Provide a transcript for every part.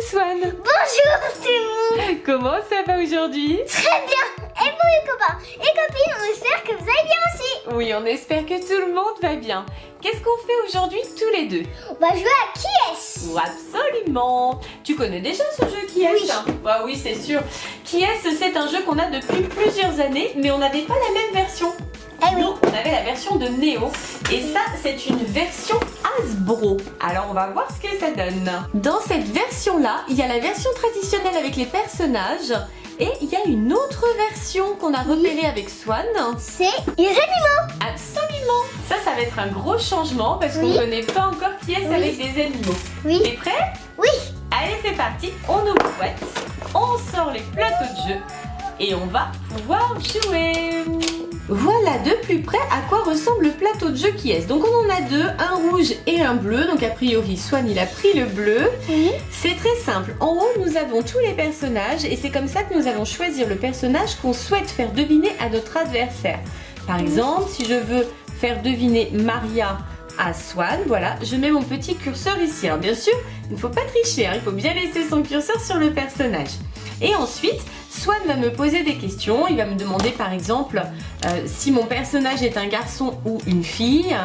Swan. Bonjour tout le monde. Comment ça va aujourd'hui? Très bien. Et vous les copains et copines, on espère que vous allez bien aussi. Oui, on espère que tout le monde va bien. Qu'est-ce qu'on fait aujourd'hui tous les deux? On va jouer à qui est-ce? Oh, absolument. Tu connais déjà ce jeu Qui est-ce? Oui. Bah oui, c'est sûr. Qui est-ce? C'est un jeu qu'on a depuis plusieurs années, mais on n'avait pas la même version. Eh oui. Nous, on avait la version de Néo. Et ça, c'est une version Hasbro. Alors, on va voir ce que ça donne. Dans cette version-là, il y a la version traditionnelle avec les personnages. Et il y a une autre version qu'on a repérée avec Swan. C'est les animaux. Absolument. Ça va être un gros changement parce qu'on Oui. ne connaît pas encore qui est Oui. avec des animaux. Oui. T'es prêt? Oui. Allez, c'est parti. On ouvre la boîte, on sort les plateaux de jeu et on va pouvoir jouer. Voilà de plus près à quoi ressemble le plateau de jeu Qui est-ce. Donc on en a deux, un rouge et un bleu. Donc a priori Swan il a pris le bleu. Oui. C'est très simple. En haut nous avons tous les personnages et c'est comme ça que nous allons choisir le personnage qu'on souhaite faire deviner à notre adversaire. Par exemple, si je veux faire deviner Maria à Swan, voilà, je mets mon petit curseur ici. Alors bien sûr, il ne faut pas tricher, hein, il faut bien laisser son curseur sur le personnage. Et ensuite, Swan va me poser des questions. Il va me demander par exemple si mon personnage est un garçon ou une fille.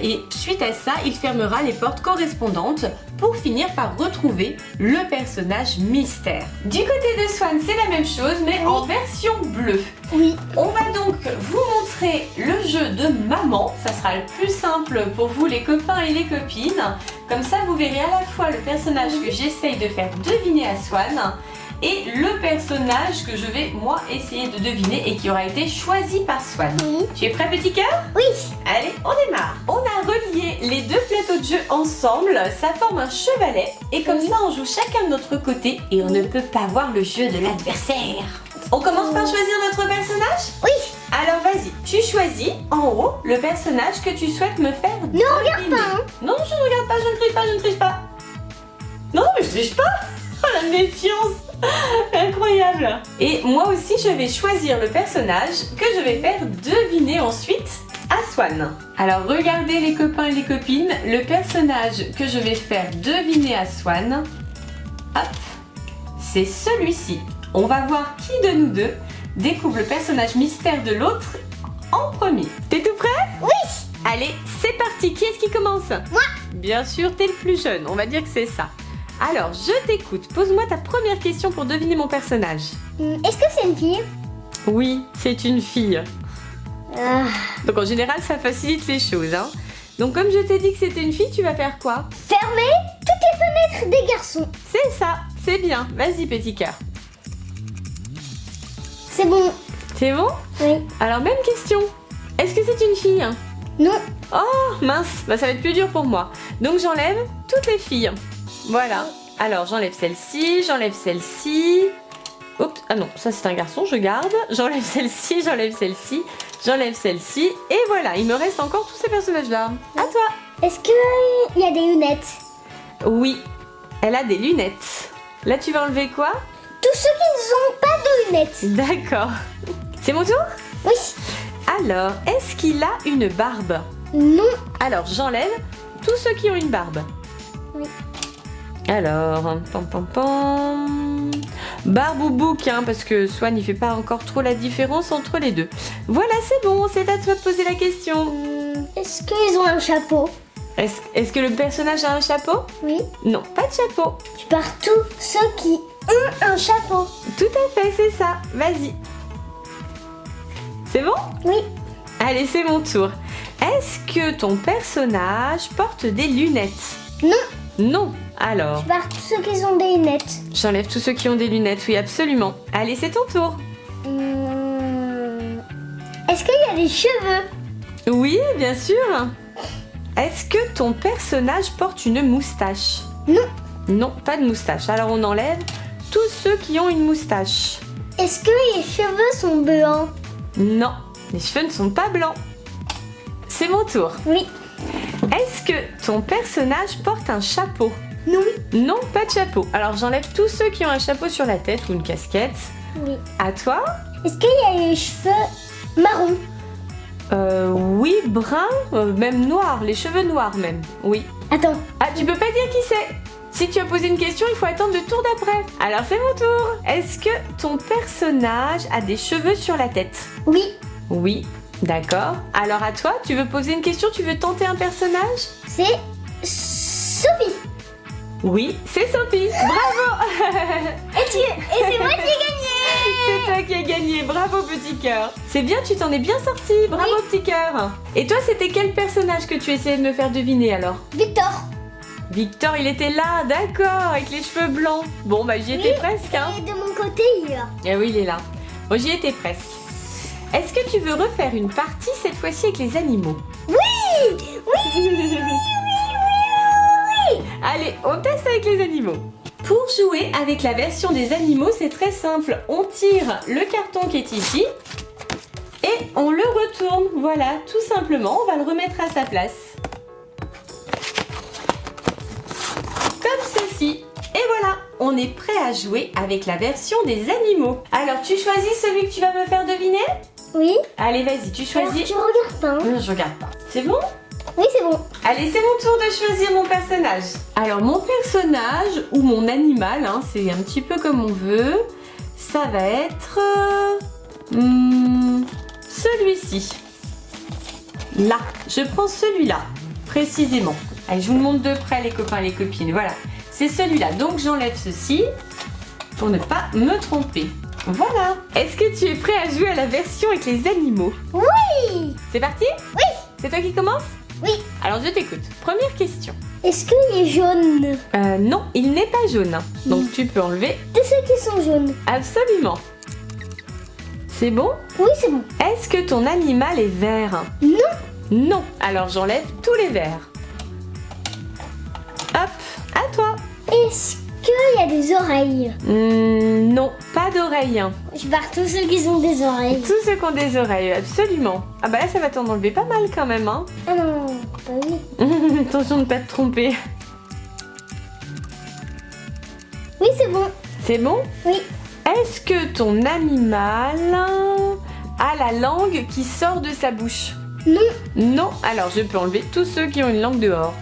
Et suite à ça, il fermera les portes correspondantes pour finir par retrouver le personnage mystère. Du côté de Swan, c'est la même chose, mais en version bleue. Oui. On va donc vous montrer le jeu de maman. Ça sera le plus simple pour vous les copains et les copines. Comme ça, vous verrez à la fois le personnage que j'essaye de faire deviner à Swan et le personnage que je vais moi essayer de deviner et qui aura été choisi par Swan. Oui. Tu es prêt, petit cœur? Oui. Allez, on démarre. On a relié les deux plateaux de jeu ensemble, ça forme un chevalet et comme ça on joue chacun de notre côté et on ne peut pas voir le jeu de l'adversaire. On commence par choisir notre personnage? Oui. Alors vas-y, tu choisis en haut le personnage que tu souhaites me faire deviner. Non, regarde pas. Hein. Non, je ne regarde pas, je ne triche pas, je ne triche pas. Non, mais je triche pas. Oh la méfiance. Incroyable. Et moi aussi, je vais choisir le personnage que je vais faire deviner ensuite à Swan. Alors regardez les copains et les copines, le personnage que je vais faire deviner à Swan, hop, c'est celui-ci. On va voir qui de nous deux découvre le personnage mystère de l'autre en premier. T'es tout prêt? Oui. Allez, c'est parti. Qui est-ce qui commence? Moi. Bien sûr, t'es le plus jeune, on va dire que c'est ça. Alors, je t'écoute. Pose-moi ta première question pour deviner mon personnage. Est-ce que c'est une fille? Oui, c'est une fille. Ah. Donc en général, ça facilite les choses, hein. Donc comme je t'ai dit que c'était une fille, tu vas faire quoi? Fermez toutes les fenêtres des garçons. C'est ça, c'est bien. Vas-y, petit cœur. C'est bon. C'est bon? Oui. Alors, même question. Est-ce que c'est une fille? Non. Oh, mince, bah, ça va être plus dur pour moi. Donc j'enlève toutes les filles. Voilà. Alors, j'enlève celle-ci, j'enlève celle-ci. Oups, ah non, ça c'est un garçon, je garde. J'enlève celle-ci, j'enlève celle-ci, j'enlève celle-ci. Et voilà, il me reste encore tous ces personnages-là. À toi. Est-ce que il y a des lunettes? Oui, elle a des lunettes. Là, tu vas enlever quoi? Tous ceux qui n'ont pas de lunettes. D'accord. C'est mon tour? Oui. Alors, est-ce qu'il a une barbe? Non. Alors, j'enlève tous ceux qui ont une barbe. Oui. Alors, pam pam pam. Barbe ou bouc, hein, parce que Swan il fait pas encore trop la différence entre les deux. Voilà, c'est bon, c'est à toi de poser la question. Est-ce qu'ils ont un chapeau? Est-ce que le personnage a un chapeau? Oui. Non, pas de chapeau. Je pars tous ceux qui ont un chapeau. Tout à fait, c'est ça. Vas-y. C'est bon? Oui. Allez, c'est mon tour. Est-ce que ton personnage porte des lunettes? Non. Non. Alors, Je pars tous ceux qui ont des lunettes. j'enlève tous ceux qui ont des lunettes, oui, absolument. Allez, c'est ton tour. Est-ce qu'il y a des cheveux? Oui, bien sûr. Est-ce que ton personnage porte une moustache? Non. Non, pas de moustache. Alors on enlève tous ceux qui ont une moustache. Est-ce que les cheveux sont blancs? Non, les cheveux ne sont pas blancs. C'est mon tour. Oui. Est-ce que ton personnage porte un chapeau? Non. Non, pas de chapeau. Alors j'enlève tous ceux qui ont un chapeau sur la tête ou une casquette. Oui. À toi? Est-ce qu'il y a les cheveux marrons? Oui, brun, même noir, les cheveux noirs même. Oui. Attends. Ah, tu peux pas dire qui c'est? Si tu as posé une question, il faut attendre le tour d'après. Alors c'est mon tour. Est-ce que ton personnage a des cheveux sur la tête? Oui. Oui, d'accord. Alors à toi, tu veux poser une question? Tu veux tenter un personnage? C'est Sophie. Oui, c'est Sophie. Bravo. Et c'est moi qui ai gagné. C'est toi qui as gagné. Bravo, petit cœur. C'est bien, tu t'en es bien sorti. Bravo, petit cœur. Et toi, c'était quel personnage que tu essayais de me faire deviner alors? Victor. Victor, il était là, d'accord, avec les cheveux blancs. Bon, bah j'y étais presque, hein. Et de mon côté, il est là. Eh oui, il est là. Bon, j'y étais presque. Est-ce que tu veux refaire une partie cette fois-ci avec les animaux? Oui. Oui. Allez, on teste avec les animaux. Pour jouer avec la version des animaux, c'est très simple. On tire le carton qui est ici et on le retourne. Voilà, tout simplement, on va le remettre à sa place. Comme ceci. Et voilà, on est prêt à jouer avec la version des animaux. Alors, tu choisis celui que tu vas me faire deviner? Oui. Allez, vas-y, tu Alors, choisis. tu regardes pas. Hein? Non, je regarde pas. C'est bon? Oui, c'est bon. Allez, c'est mon tour de choisir mon personnage. Alors, mon personnage ou mon animal, hein, c'est un petit peu comme on veut. Ça va être celui-ci. Là, je prends celui-là, précisément. Allez, je vous le montre de près, les copains et les copines. Voilà, c'est celui-là. Donc, j'enlève ceci pour ne pas me tromper. Voilà. Est-ce que tu es prêt à jouer à la version avec les animaux? Oui. C'est parti? Oui. C'est toi qui commence? Oui. Alors, je t'écoute. Première question. Est-ce qu'il est jaune? Non, il n'est pas jaune. Donc tu peux enlever. Tous ceux qui sont jaunes. Absolument. C'est bon? Oui, c'est bon. Est-ce que ton animal est vert? Non. Non. Alors j'enlève tous les verts. Hop, à toi. Est-ce qu'il y a des oreilles? Non, pas d'oreilles. Je barre tous ceux qui ont des oreilles. Tous ceux qui ont des oreilles, absolument. Ah bah là, ça va t'en enlever pas mal quand même, hein. Ah non, pas oui. Attention de ne pas te tromper. Oui, c'est bon. C'est bon? Oui. Est-ce que ton animal a la langue qui sort de sa bouche? Non. Non. Alors, je peux enlever tous ceux qui ont une langue dehors.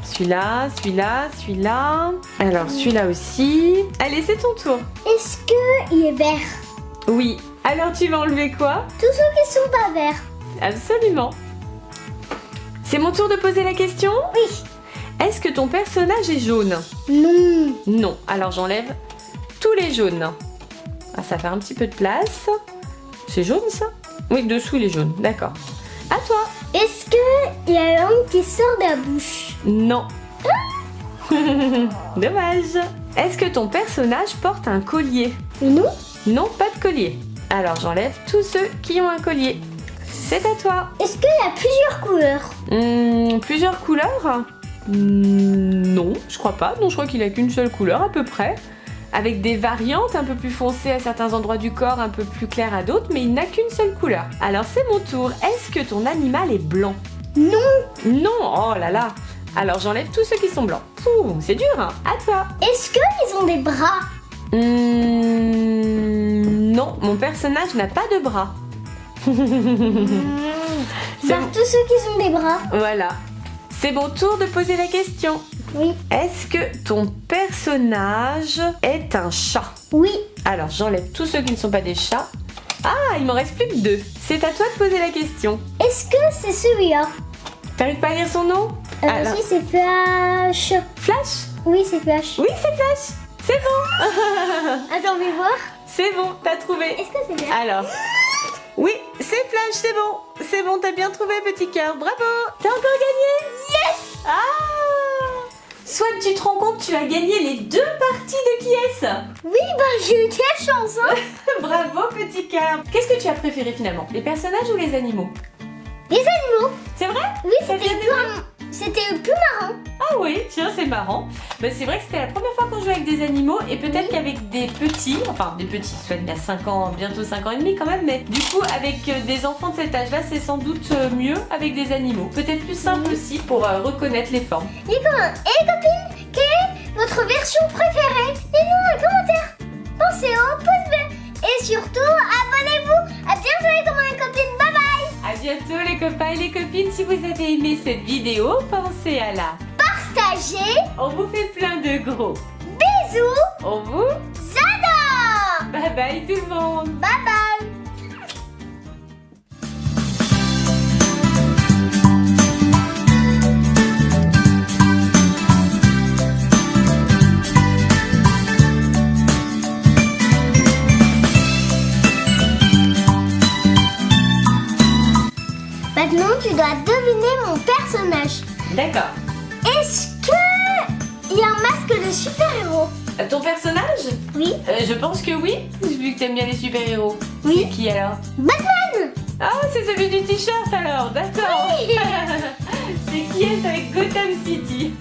Celui-là, celui-là, celui-là. Alors, celui-là aussi. Allez, c'est ton tour. Est-ce qu'il est vert? Oui. Alors, tu vas enlever quoi? Tous ceux qui sont pas verts. Absolument. C'est mon tour de poser la question? Oui. Est-ce que ton personnage est jaune? Non. Non. Alors, j'enlève tous les jaunes. Ah, ça fait un petit peu de place. C'est jaune, ça? Oui, dessous, il est jaune. D'accord. À toi. Est-ce qu'il y a la langue qui sort de la bouche? Non. Dommage. Est-ce que ton personnage porte un collier? Non. Non, pas de collier. Alors j'enlève tous ceux qui ont un collier. C'est à toi. Est-ce qu'il y a plusieurs couleurs? Plusieurs couleurs? Non, je crois pas. Non, je crois qu'il a qu'une seule couleur à peu près. Avec des variantes un peu plus foncées à certains endroits du corps, un peu plus claires à d'autres, mais il n'a qu'une seule couleur. Alors c'est mon tour. Est-ce que ton animal est blanc? Non. Non, oh là là. Alors j'enlève tous ceux qui sont blancs. Pouh, c'est dur, hein. À toi. Est-ce qu'ils ont des bras? Non, mon personnage n'a pas de bras. C'est Barre tous ceux qui ont des bras. Voilà. C'est mon tour de poser la question. Oui. Est-ce que ton personnage est un chat? Oui. Alors j'enlève tous ceux qui ne sont pas des chats. Ah, il m'en reste plus que 2. C'est à toi de poser la question. Est-ce que c'est celui-là? T'arrives pas à lire son nom? Alors, Si, c'est Flash. Flash? Oui, c'est Flash. Oui, c'est Flash. C'est bon. Attends, on va voir. C'est bon, t'as trouvé. Est-ce que c'est bien? Alors, oui, c'est Flash, c'est bon. C'est bon, t'as bien trouvé, petit cœur. Bravo. T'as encore gagné? Yes. Ah! Soit tu te rends compte, tu as gagné les 2 parties de qui est-ce? Oui, bah j'ai eu de la chance, hein. Bravo, petit cœur. Qu'est-ce que tu as préféré finalement? Les personnages ou les animaux? Les animaux. C'est vrai? Oui, c'était plus marrant. Ah oui, tiens, c'est marrant. Bah, c'est vrai que c'était la première fois qu'on jouait avec des animaux et peut-être qu'avavec des petits, enfin des petits, soit il y a 5 ans, bientôt 5 ans et demi quand même, mais du coup avec des enfants de cet âge-là, c'est sans doute mieux avec des animaux. Peut-être plus simple aussi pour reconnaître les formes. Les copains et les copines, quelle est votre version préférée? Dites-nous dans les commentaires. Pensez au pouce bleu et surtout abonnez-vous. À bientôt les copains et les copines. Bye bye. À bientôt les copains et les copines. Si vous avez aimé cette vidéo, pensez à la Partager partagez. On vous fait plein de gros Bisous. On vous J'adore. bye bye tout le monde. Bye bye. Maintenant, tu dois deviner mon personnage. D'accord. Est-ce que il y a un masque de super-héros? Ton personnage Oui. Je pense que oui, vu que t'aimes bien les super-héros. Oui. C'est qui alors? Batman. Ah, c'est celui du t-shirt alors, d'accord. Oui. C'est qui est avec Gotham City.